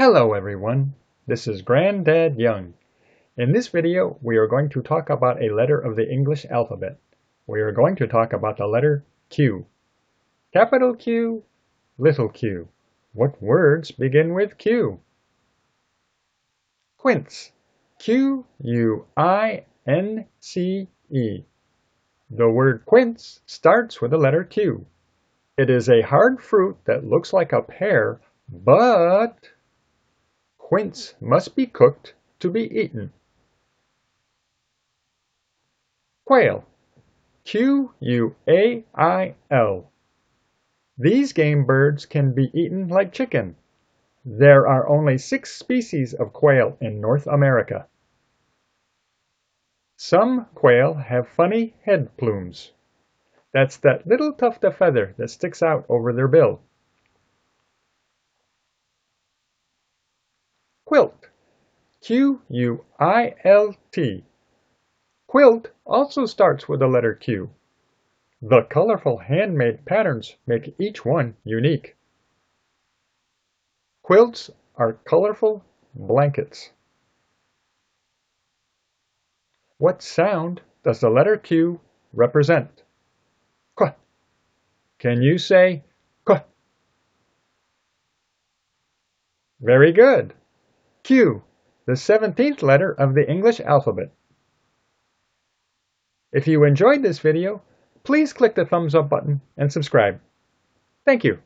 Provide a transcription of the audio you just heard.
Hello everyone, this is Granddad Young. In this video, we are going to talk about a letter of the English alphabet. We are going to talk about the letter Q. Capital Q, little q. What words begin with Q? Quince. Q-U-I-N-C-E. The word quince starts with the letter Q. It is a hard fruit that looks like a pear, but quince must be cooked to be eaten. Quail. Q-U-A-I-L. These game birds can be eaten like chicken. There are only 6 species of quail in North America. Some quail have funny head plumes. That's that little tuft of feather that sticks out over their bill. Quilt. Q-U-I-L-T. Quilt also starts with the letter Q. The colorful handmade patterns make each one unique. Quilts are colorful blankets. What sound does the letter Q represent? Qu. Can you say qu? Very good. Q, the 17th letter of the English alphabet. If you enjoyed this video, please click the thumbs up button and subscribe. Thank you.